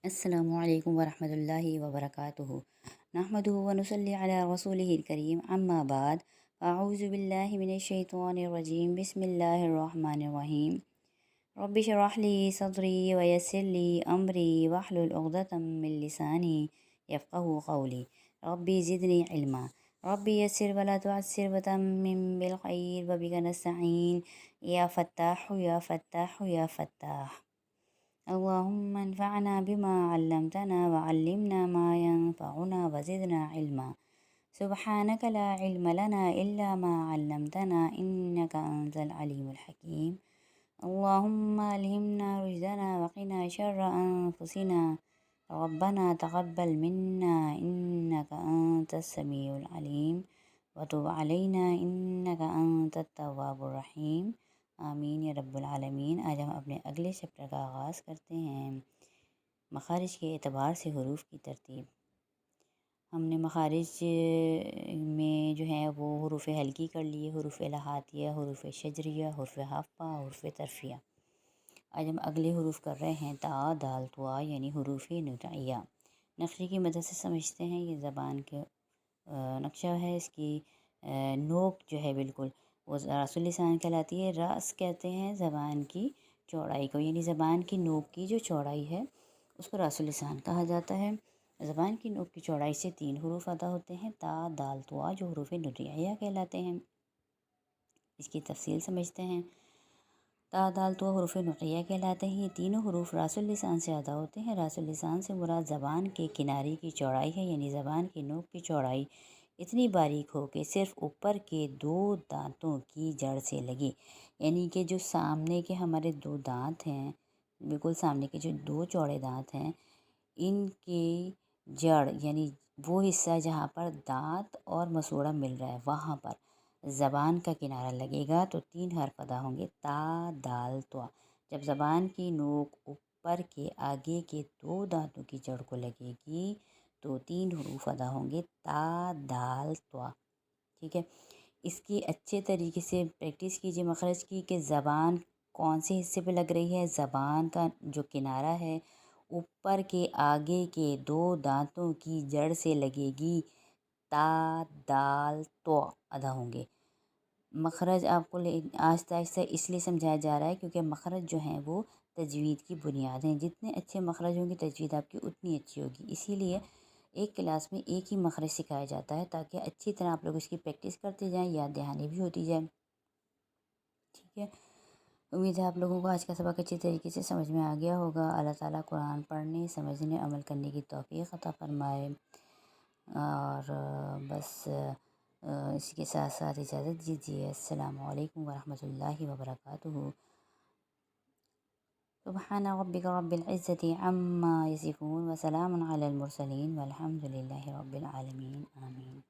السلام علیکم ورحمۃ اللہ وبرکاتہ نحمدہ ونصلی علی رسولہ الکریم اما بعد اعوذ باللہ من الشیطان الرجیم بسم اللہ الرحمن الرحیم رب اشرح لی صدری ویسر لی امری واحلل عقدۃ من لسانی یفقہوا قولی ربی زدنی علما ربی یسر ولا تعسر وتمم بالخیر وبک نستعین یا فتاح یا فتاح یا فتاح اللهم انفعنا بما علمتنا وعلمنا ما ينفعنا وزدنا علما سبحانك لا علم لنا إلا ما علمتنا إنك أنت العليم الحكيم اللهم ألهمنا رشدنا وقنا شر أنفسنا ربنا تقبل منا إنك أنت السميع العليم وتب علينا إنك أنت التواب الرحيم آمین یا رب العالمین۔ آج ہم اپنے اگلے چیپٹر کا آغاز کرتے ہیں مخارج کے اعتبار سے حروف کی ترتیب۔ ہم نے مخارج میں جو ہے وہ حروف حلقی کر لیے، حروف لہاتیہ، حروف شجریہ، حروف ہافہ، حروف طرفیہ۔ آج ہم اگلے حروف کر رہے ہیں تا دال طوا یعنی حروف نطعیہ۔ نقشے کی مدد سے سمجھتے ہیں۔ یہ زبان کے نقشہ ہے، اس کی نوک جو ہے بالکل وہ راس اللسان کہلاتی ہے۔ راس کہتے ہیں زبان کی چوڑائی کو، یعنی زبان کی نوک کی جو چوڑائی ہے اس کو راس اللسان کہا جاتا ہے۔ زبان کی نوک کی چوڑائی سے 3 حروف ادا ہوتے ہیں، تا دال طوا، جو حروف نطعیہ کہلاتے ہیں۔ اس کی تفصیل سمجھتے ہیں۔ تا دال طوا حروف نطعیہ کہلاتے ہیں۔ یہ تینوں حروف راس اللسان سے ادا ہوتے ہیں۔ راس اللسان سے مراد زبان کے کنارے کی چوڑائی ہے، یعنی زبان کی نوک کی چوڑائی اتنی باریک ہو کہ صرف اوپر کے 2 دانتوں کی جڑ سے لگے، یعنی کہ جو سامنے کے ہمارے 2 دانت ہیں، بالکل سامنے کے جو 2 چوڑے دانت ہیں، ان کی جڑ یعنی وہ حصہ جہاں پر دانت اور مسوڑا مل رہا ہے وہاں پر زبان کا کنارہ لگے گا تو 3 حرف ادا ہوں گے، تا دال طوا۔ جب زبان کی نوک اوپر کے آگے کے 2 دانتوں کی جڑ کو لگے گی تو 3 حروف ادا ہوں گے، تا دال طوا۔ ٹھیک ہے، اس کی اچھے طریقے سے پریکٹس کیجیے مخرج کی، کہ زبان کون سے حصے پہ لگ رہی ہے۔ زبان کا جو کنارہ ہے اوپر کے آگے کے 2 دانتوں کی جڑ سے لگے گی، تا دال طوا ادا ہوں گے۔ مخرج آپ کو آہستہ آہستہ اس لیے سمجھایا جا رہا ہے کیونکہ مخرج جو ہیں وہ تجوید کی بنیاد ہیں۔ جتنے اچھے مخرج ہوں گے تجوید آپ کی اتنی اچھی ہوگی۔ اسی لیے ایک کلاس میں ایک ہی مخرج سکھایا جاتا ہے تاکہ اچھی طرح آپ لوگ اس کی پریکٹس کرتے جائیں، یاد دہانی بھی ہوتی جائے۔ ٹھیک ہے، امید ہے آپ لوگوں کو آج کا سبق اچھی طریقے سے سمجھ میں آ گیا ہوگا۔ اللہ تعالیٰ قرآن پڑھنے، سمجھنے، عمل کرنے کی توفیق عطا فرمائے۔ اور بس اسی کے ساتھ ساتھ اجازت دیجیے۔ السلام علیکم ورحمۃ اللہ وبرکاتہ۔ سبحان ربک رب العزت عما یصفون وسلام علی المرسلین والحمد للہ رب العالمین، آمین۔